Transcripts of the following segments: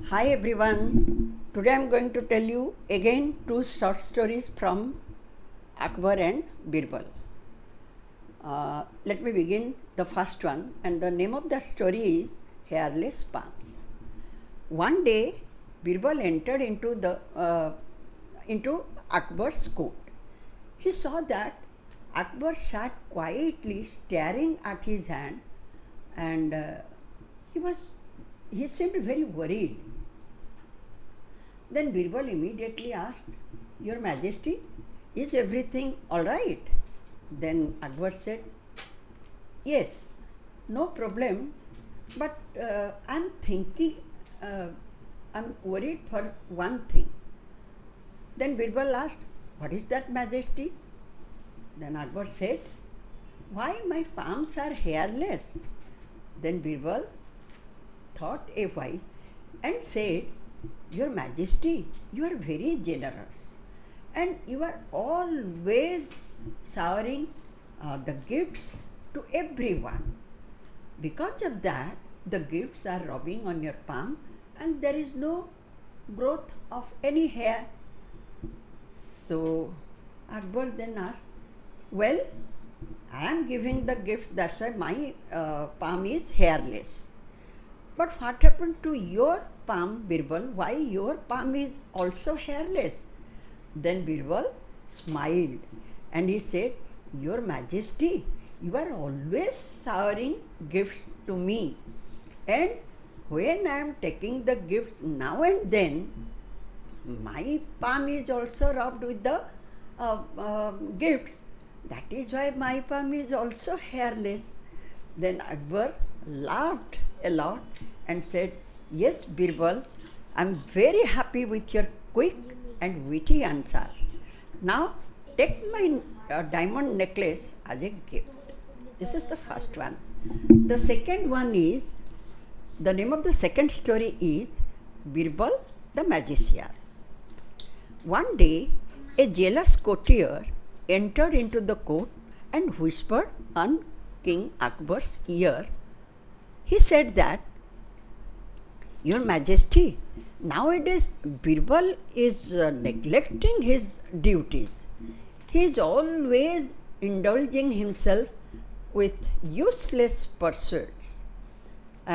Hi everyone. Today I am going to tell you again two short stories from Akbar and Birbal. Let me begin the first one, and the name of that story is Hairless Palms. One day, Birbal entered into Akbar's court. He saw that Akbar sat quietly staring at his hand, and he seemed very worried. Then Birbal immediately asked, "Your Majesty, is everything all right?" Then Akbar said, "Yes, no problem, but I'm worried for one thing." Then Birbal asked, "What is that, Majesty?" Then Akbar said, "Why my palms are hairless?" Then Birbal thought a while and said, "Your Majesty, you are very generous and you are always showering the gifts to everyone. Because of that, the gifts are rubbing on your palm and there is no growth of any hair." So Akbar then asked, "Well, I am giving the gifts, that's why my palm is hairless. But what happened to your palm, Birbal? Why your palm is also hairless?" Then Birbal smiled and he said, "Your Majesty, you are always showering gifts to me. And when I am taking the gifts now and then, my palm is also rubbed with the gifts. That is why my palm is also hairless." Then Akbar laughed a lot and said, "Yes, Birbal, I am very happy with your quick and witty answer. Now take my diamond necklace as a gift." This is the first one. The second one is, the name of the second story is Birbal the Magician. One day, a jealous courtier entered into the court and whispered on King Akbar's ear. He said that, "Your Majesty, nowadays Birbal is neglecting his duties. He is always indulging himself with useless pursuits."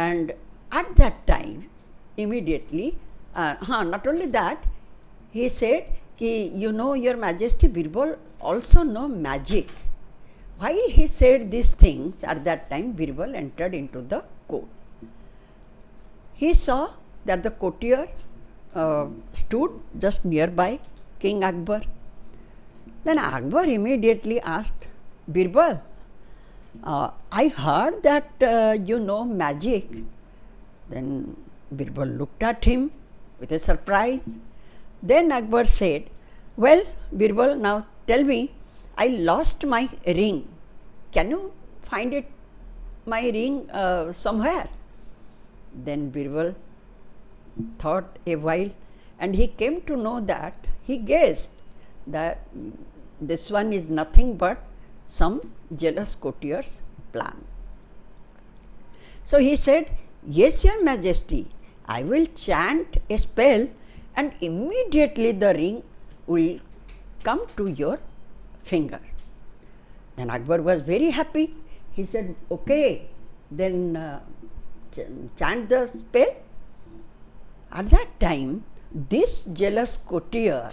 And at that time, immediately, not only that, he said, "Your Majesty, Birbal also know magic." While he said these things, at that time Birbal entered into the court. He saw that the courtier stood just nearby King Akbar. Then Akbar immediately asked, "Birbal, I heard that you know magic." Then Birbal looked at him with a surprise. Then Akbar said, "Well, Birbal, now tell me, I lost my ring. Can you find it, my ring, somewhere?" Then Birbal thought a while and he came to know that, he guessed that this one is nothing but some jealous courtier's plan. So he said, "Yes, Your Majesty, I will chant a spell and immediately the ring will come to your finger." Then Akbar was very happy. He said, "Okay, then chant the spell." At that time, this jealous courtier,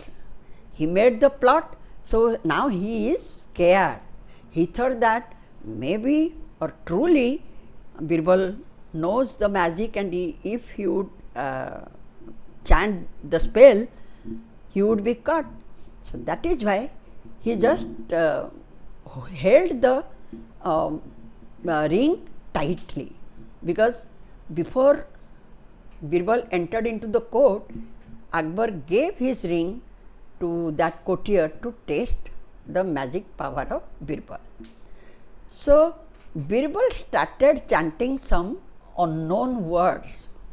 he made the plot, so now he is scared. He thought that maybe or truly Birbal knows the magic, and if he would chant the spell, he would be caught. So that is why he just held the ring tightly, because before Birbal entered into the court, Akbar gave his ring to that courtier to test the magic power of Birbal. So Birbal started chanting some unknown words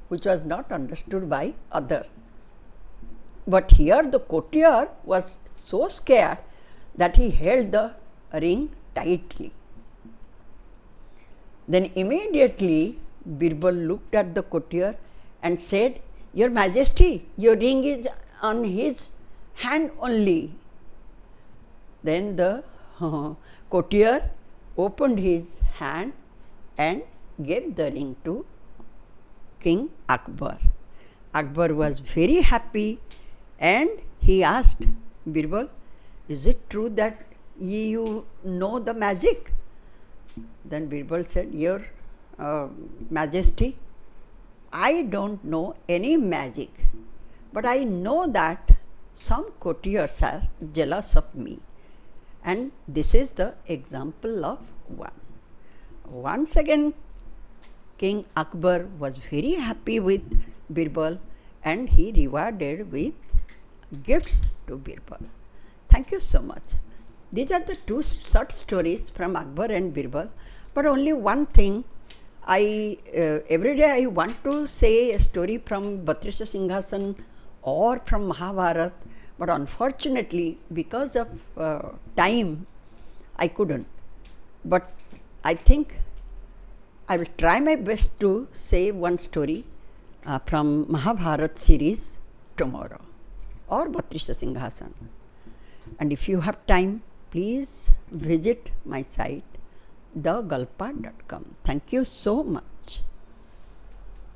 which was not understood by others. But here the courtier was so scared that he held the ring tightly. Then immediately Birbal looked at the courtier and said, Your Majesty, your ring is on his hand only. Then the courtier opened his hand and gave the ring to King Akbar. Akbar was very happy and he asked Birbal, is it true that you know the magic? Then Birbal said, your Majesty, I don't know any magic, but I know that some courtiers are jealous of me, and this is the example of one. Once again, King Akbar was very happy with Birbal and he rewarded with gifts to Birbal. Thank you so much. These are the two short stories from Akbar and Birbal, but only one thing. Every day I want to say a story from Batrisha Singhasan or from Mahabharata, but unfortunately because of time I couldn't. But I think I will try my best to say one story from Mahabharata series tomorrow or Batrisha Singhasan. And if you have time, please visit my site thegalpa.com. Thank you so much.